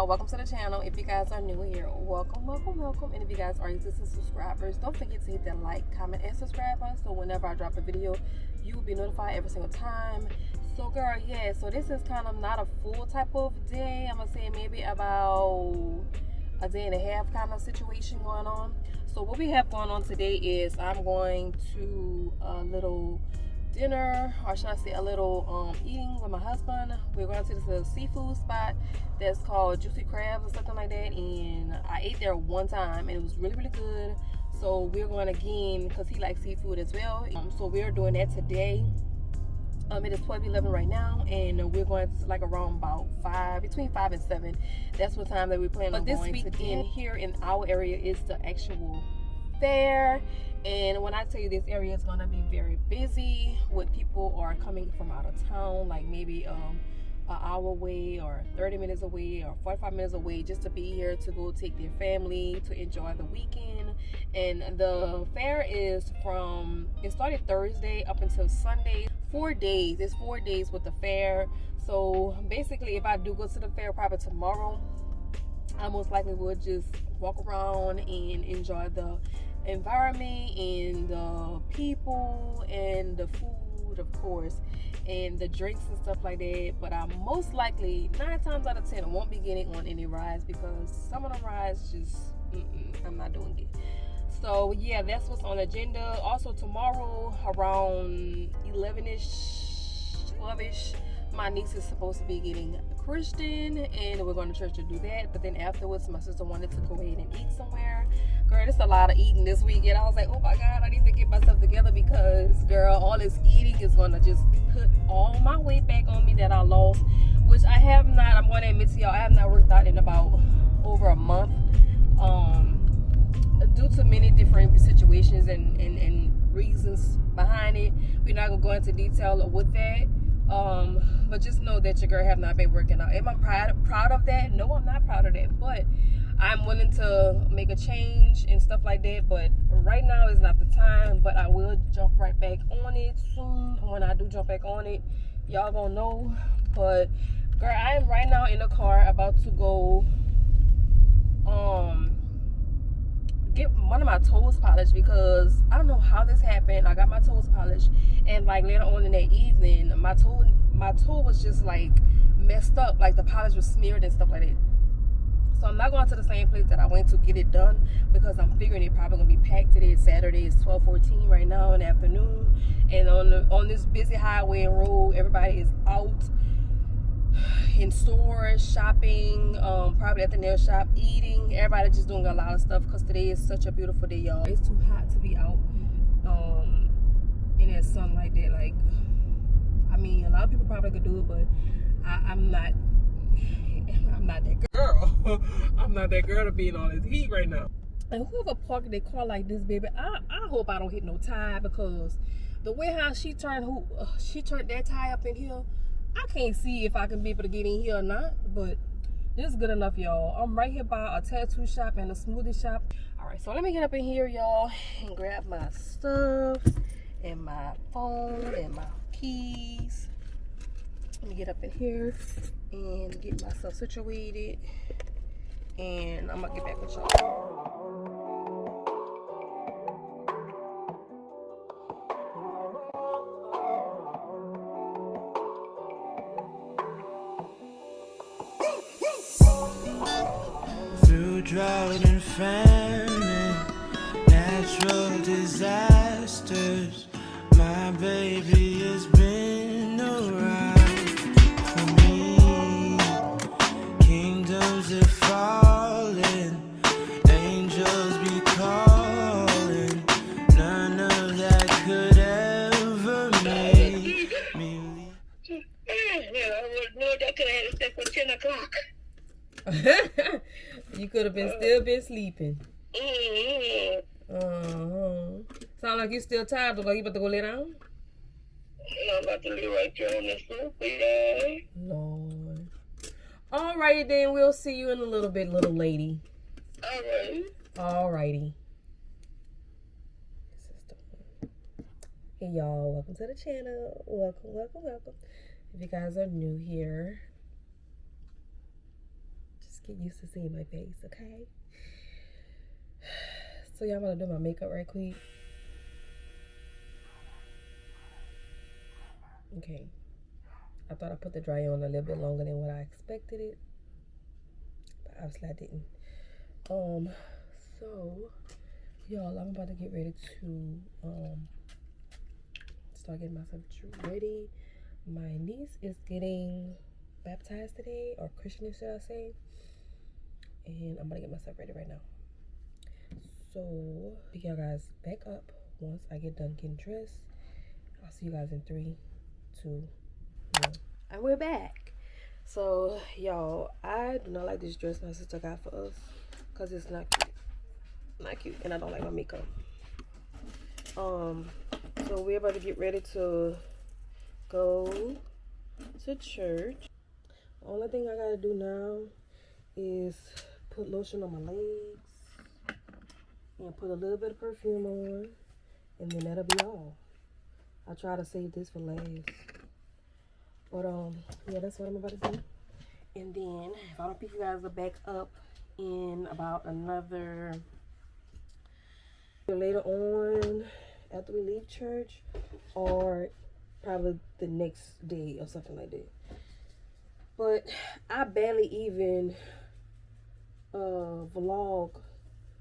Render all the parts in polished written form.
welcome to the channel. If you guys are new here, welcome. And if you guys are existing subscribers, don't forget to hit that like, comment, and subscribe button, so whenever I drop a video, you will be notified every single time. So girl, yeah, so this is kind of not a full type of day. I'm gonna say maybe about a day and a half kind of situation going on. So what we have going on today is I'm going to a little dinner, or should I say a little eating with my husband. We're going to this seafood spot that's called Juicy Crabs or something like that, and I ate there one time and it was really good. So we're going again because he likes seafood as well. So we're doing that today. It is 12:11 right now, and we're going to like around about between 5 and 7. That's what time that we're planning on going. But this weekend here in our area is the actual fair, and when I tell you this area is going to be very busy with people are coming from out of town, like maybe an hour away or 30 minutes away or 45 minutes away, just to be here to go take their family to enjoy the weekend. And the fair is it started Thursday up until Sunday. 4 days. It's 4 days with the fair. So basically, if I do go to the fair probably tomorrow, I most likely would just walk around and enjoy the environment and the people and the food, of course, and the drinks and stuff like that. But I most likely 9 times out of 10 won't be getting on any rides, because some of the rides just I'm not doing it. So yeah, that's what's on the agenda. Also tomorrow around 11ish, 12ish, my niece is supposed to be getting christened, and we're going to church to do that. But then afterwards, my sister wanted to go ahead and eat somewhere. Girl, there's a lot of eating this weekend. I was like, oh my God, I need to get myself together, because girl, all this eating is going to just put all my weight back on me that I lost, which I have not. I'm going to admit to y'all, I have not worked out in about over a month. Due to many different situations and reasons behind it. We're not gonna go into detail with that. But just know that your girl have not been working out. Am I proud of that? No, I'm not proud of that. But I'm willing to make a change and stuff like that. But right now is not the time. But I will jump right back on it soon. When I do jump back on it, y'all gonna know. But girl, I am right now in the car about to go get one of my toes polished, because I don't know how this happened. I got my toes polished, and like later on in that evening, my toe was just like messed up, like the polish was smeared and stuff like that. So I'm not going to the same place that I went to get it done, because I'm figuring it probably gonna be packed today. It's Saturday, it's 12:14 right now in the afternoon, and on this busy highway and road, everybody is out in stores, shopping, probably at the nail shop, eating. Everybody just doing a lot of stuff, because today is such a beautiful day, y'all. It's too hot to be out in that sun like that. Like, I mean, a lot of people probably could do it, but I'm not that girl. I'm not that girl to be in all this heat right now. And whoever parked their car like this, baby, I hope I don't hit no tire, because the way how she turned that tire up in here, I can't see if I can be able to get in here or not, but this is good enough, y'all. I'm right here by a tattoo shop and a smoothie shop. All right, so let me get up in here, y'all, and grab my stuff and my phone and my keys. Let me get up in here and get myself situated, and I'm gonna get back with y'all. Drought and famine, natural disasters, my baby has been around for me. Kingdoms are falling, angels be calling, none of that could ever make me leave. I would know that could have slept for 10 o'clock. You could have still been sleeping. Sound like you still tired, though. You about to go lay down? I'm about to lay right there on the sofa. Lord. Alrighty then, we'll see you in a little bit, little lady. Alrighty. Hey y'all, welcome to the channel. Welcome. If you guys are new here, just Get used to seeing my face, okay? So y'all gonna do my makeup right quick. Okay. I thought I put the dryer on a little bit longer than what I expected it. But obviously I didn't. So y'all, I'm about to get ready to start getting myself ready. My niece is getting baptized today, or christening should I say, and I'm gonna get myself ready right now. So pick y'all guys back up once I get done getting dressed. I'll see you guys in 3, 2, 1. And we're back. So y'all, I do not like this dress my sister got for us because it's not cute. Not cute, and I don't like my makeup. So we're about to get ready to go to church. The only thing I gotta do now is put lotion on my legs and put a little bit of perfume on, and then that'll be all. I try to save this for last, but yeah, that's what I'm about to do. And then if I don't pick you guys back up in about another later on after we leave church, or probably the next day or something like that. But I barely even vlog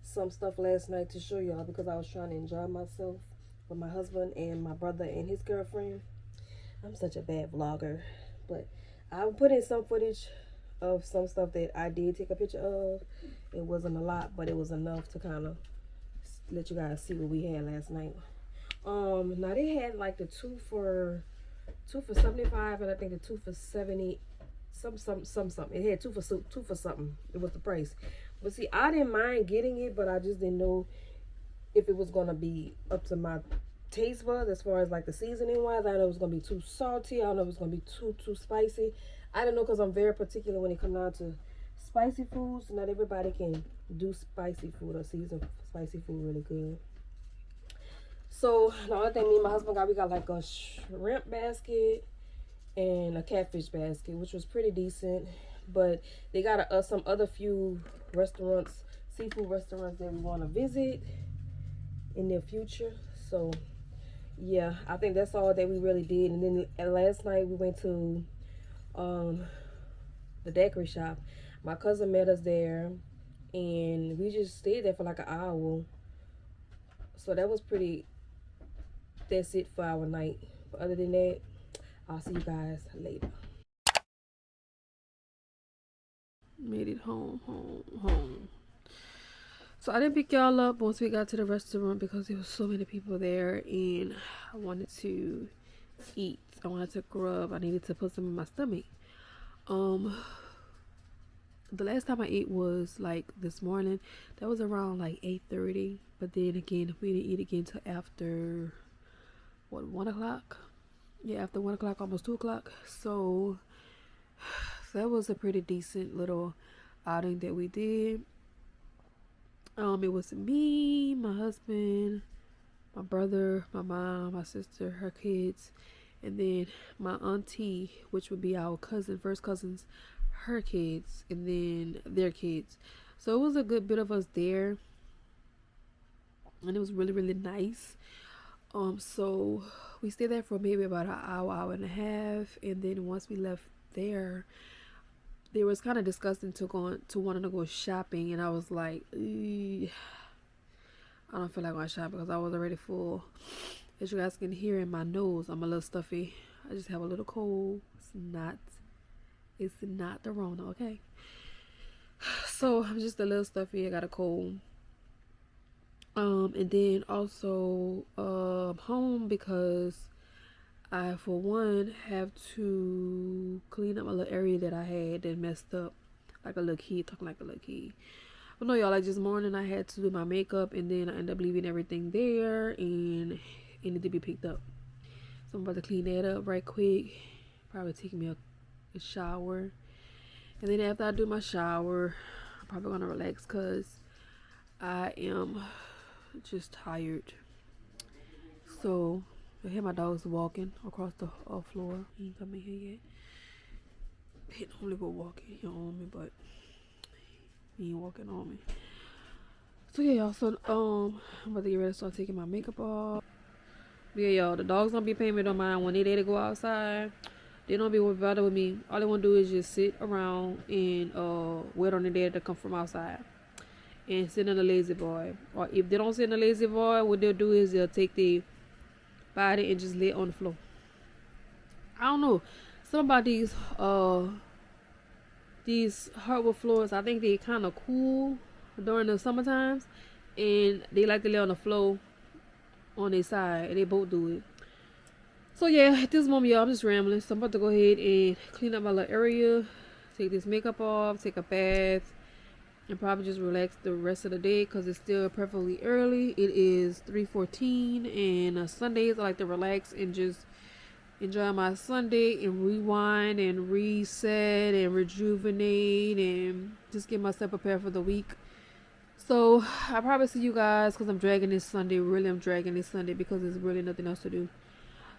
some stuff last night to show y'all because I was trying to enjoy myself with my husband and my brother and his girlfriend. I'm such a bad vlogger, but I put in some footage of some stuff that I did take a picture of. It wasn't a lot, but it was enough to kind of let you guys see what we had last night. Now they had like the two for 75, and I think the 2 for 70, something. It had 2 for something. It was the price. But see, I didn't mind getting it, but I just didn't know if it was gonna be up to my taste buds as far as like the seasoning wise. I know it was gonna be too salty. I don't know if it was gonna be too spicy. I don't know, because I'm very particular when it comes down to spicy foods. Not everybody can do spicy food or season spicy food really good. So the only thing me and my husband got, we got like a shrimp basket and a catfish basket, which was pretty decent. But they got some other few restaurants, seafood restaurants that we want to visit in the future. So yeah, I think that's all that we really did. And then last night we went to the daiquiri shop. My cousin met us there, and we just stayed there for like an hour. So that was pretty. That's it for our night. But other than that, I'll see you guys later. Made it home. So I didn't pick y'all up once we got to the restaurant because there was so many people there, and I wanted to eat. I wanted to grub. I needed to put some in my stomach. The last time I ate was like this morning. That was around like 8:30. But then again, we didn't eat again till after 1 o'clock. Yeah, after 1 o'clock, almost 2 o'clock. So that was a pretty decent little outing that we did. It was me, my husband, my brother, my mom, my sister, her kids, and then my auntie, which would be our first cousins, her kids, and then their kids. So it was a good bit of us there, and it was really, really nice. So we stayed there for maybe about an hour and a half, and then once we left there, it was kind of disgusting to wanting to go shopping, and I was like, I don't feel like going shopping because I was already full. As you guys can hear in my nose, I'm a little stuffy. I just have a little cold. It's not the Rona, okay? So I'm just a little stuffy. I got a cold. And then also home because I, for one, have to clean up a little area that I had that messed up, like a little kid, talking like a little kid. But no, y'all, like this morning I had to do my makeup, and then I ended up leaving everything there, and it needed to be picked up. So I'm about to clean that up right quick. Probably take me a shower, and then after I do my shower, I'm probably gonna relax because I am just tired. So I hear my dogs walking across the floor. He ain't come in here yet. He normally go walking here on me, but He ain't walking on me. So yeah, y'all. So I'm about to get ready to start taking my makeup off. Yeah, y'all. The dogs don't be paying me no mind when they there to go outside. They don't be bothered with me. All they want to do is just sit around and wait on the dad to come from outside and sit in the lazy boy. Or if they don't sit in the lazy boy, what they'll do is they'll take the body and just lay it on the floor. I don't know. Something about these hardwood floors, I think they kind of cool during the summer times, and they like to lay on the floor on their side, and they both do it. So yeah, at this moment, y'all, I'm just rambling. So I'm about to go ahead and clean up my little area, take this makeup off, take a bath, and probably just relax the rest of the day because it's still perfectly early. It is 3:14, and Sundays I like to relax and just enjoy my Sunday and rewind and reset and rejuvenate and just get myself prepared for the week. So I probably see you guys because I'm dragging this Sunday. Really, I'm dragging this Sunday because there's really nothing else to do.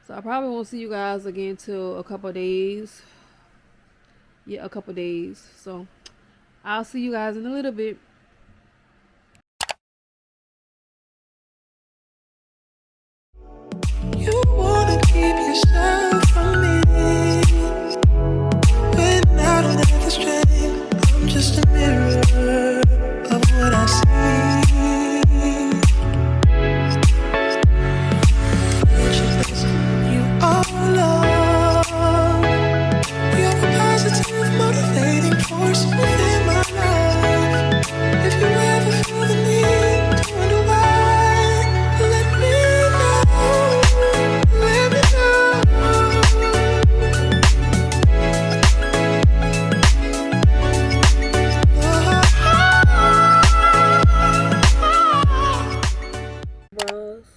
So I probably won't see you guys again till a couple of days. Yeah, a couple of days. So I'll see you guys in a little bit. You wanna keep yourself from me. When out of the strain, I'm just a mirror of what I see. You are love. You're a positive, motivating force within my life. If you ever feel the need to wonder why, let me know. Let me know. Bras.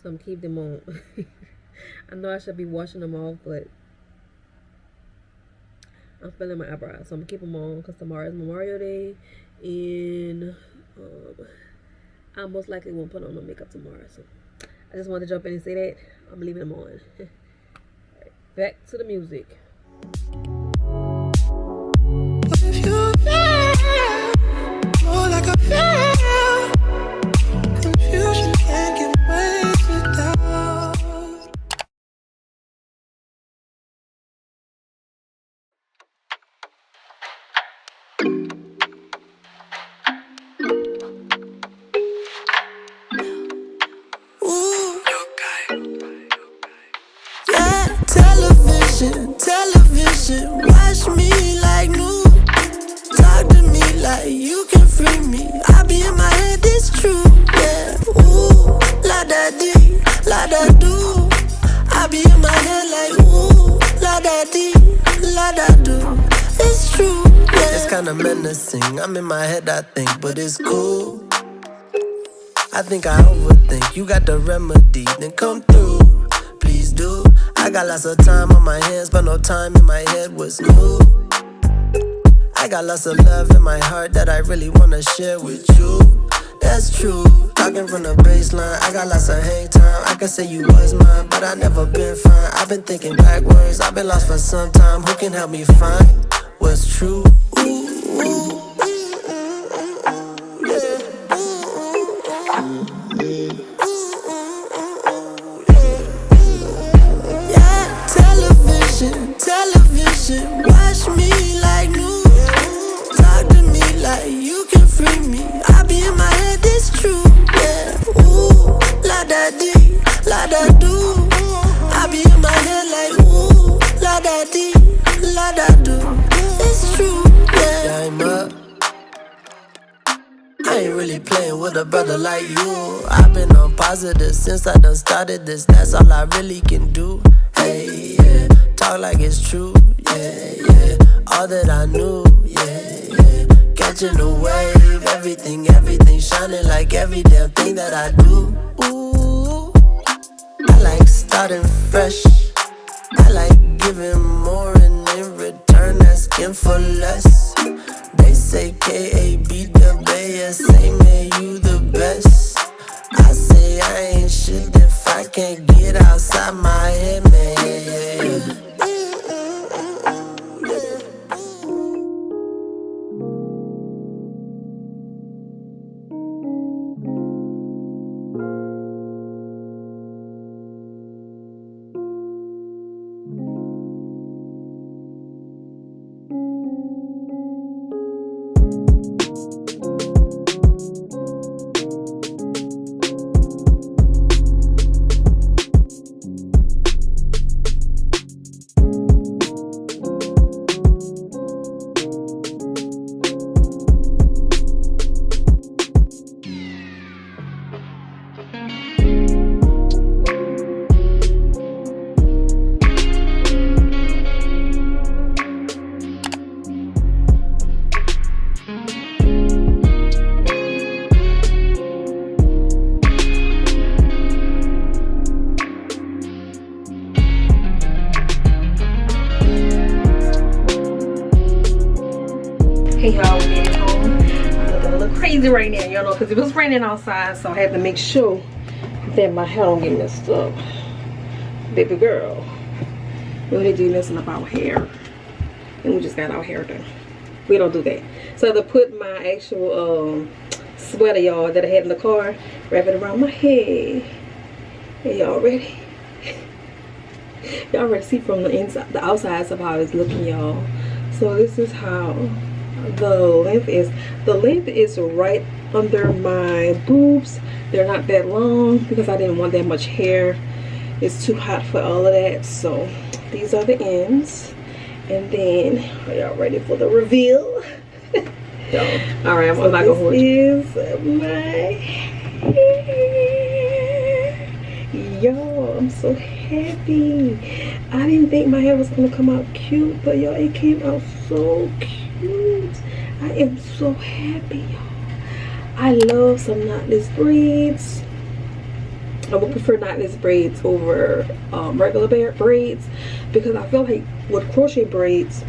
So I'm keep them on. I know I should be washing them off, but I'm feeling my eyebrows, so I'm gonna keep them on because tomorrow is Memorial Day, and I most likely won't put on no makeup tomorrow. So I just wanted to jump in and say that I'm leaving them on. Right, back to the music. But if you feel more like I feel, confusion can't get wasted out. Ooh. Yeah, television, watch me like new. Talk to me like you can free me. I be in my head, it's true. Yeah, ooh, la da dee, la da do. I be in my head like ooh, la da dee, la da do. It's true. Yeah. It's kinda menacing. I'm in my head, I think, but it's cool. I think I overthink. You got the remedy, then come through. Please do. I got lots of time on my hands, but no time in my head was new. I got lots of love in my heart that I really wanna share with you. That's true. Talking from the baseline, I got lots of hang time. I could say you was mine, but I never been fine. I've been thinking backwards, I've been lost for some time. Who can help me find what's true? Ooh, ooh. Television, watch me like new. Talk to me like you can free me. I be in my head, it's true. Yeah, ooh, la da dee, la da do. I be in my head like ooh, la da dee, la da do. It's true. Yeah, I'm up. I ain't really playing with a brother like you. I've been on positive since I done started this. That's all I really can do. Hey, yeah. Talk like it's true. Yeah, yeah. All that I knew. Yeah, yeah. Catching the wave. Everything shining like every damn thing that I do. Ooh, I like starting fresh. I like giving more and in return asking for less. They say KAB the best, say man you the best. I say I ain't shit if I can't get outside my head, man. Yeah, yeah. a little crazy right now, you know, because it was raining outside, so I had to make sure that my hair don't get messed up. Baby girl, we need to be messing up our hair, and we just got our hair done. We don't do that. So to put my actual sweater, y'all, that I had in the car, wrap it around my head. Hey, y'all ready? Y'all already see from the inside, the outside of how it's looking, y'all. So this is how the length is. The length is right under my boobs. They're not that long because I didn't want that much hair. It's too hot for all of that. So these are the ends. And then, are y'all ready for the reveal? All right, I'm not gonna hold you. This is my hair. Y'all, I'm so happy. I didn't think my hair was gonna come out cute, but y'all, it came out so cute. I am so happy, y'all. I love some knotless braids. I would prefer knotless braids over regular braids, because I feel like with crochet braids,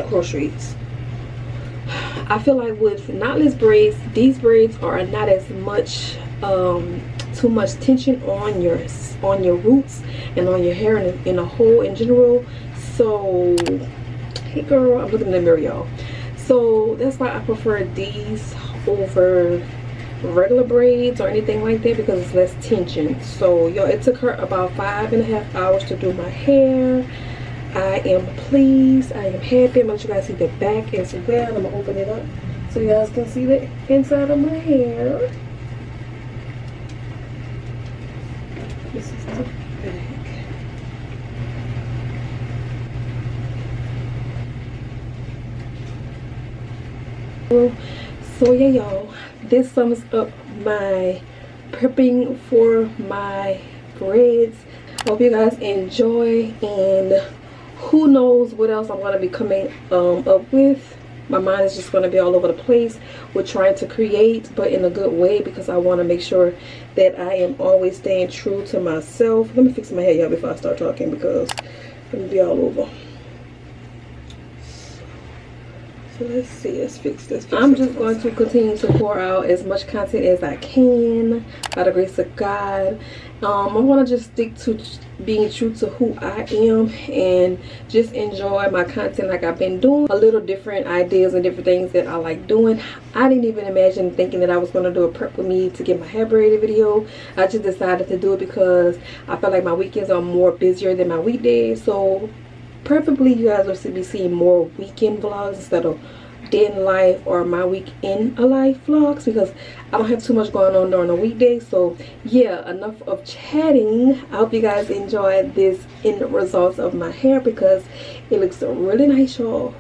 I feel like with knotless braids, these braids are not as much too much tension on your roots and on your hair in a whole in general. So hey girl, I'm looking in the mirror, y'all. So that's why I prefer these over regular braids or anything like that, because it's less tension. So y'all, it took her about 5.5 hours to do my hair. I am pleased. I am happy. I'm gonna let you guys see the back as well. I'm gonna open it up so you guys can see the inside of my hair. This is the back. So yeah, y'all, this sums up my prepping for my braids. Hope you guys enjoy, and who knows what else I'm going to be coming up with. My mind is just going to be all over the place with trying to create, but in a good way, because I want to make sure that I am always staying true to myself. Let me fix my hair, y'all, before I start talking, because I'm going to be all over. So let's see, let's fix this. I'm just going to continue to pour out as much content as I can by the grace of God. I want to just stick to being true to who I am and just enjoy my content like I've been doing. A little different ideas and different things that I like doing. I didn't even imagine thinking that I was going to do a prep with me to get my hair braided video. I just decided to do it because I felt like my weekends are more busier than my weekdays. So preferably you guys will be seeing more weekend vlogs instead of day in life or my week in a life vlogs, because I don't have too much going on during the weekday. So yeah, enough of chatting. I hope you guys enjoyed this end results of my hair, because it looks really nice, y'all,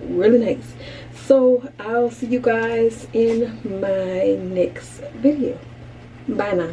really nice. So I'll see you guys in my next video. Bye now.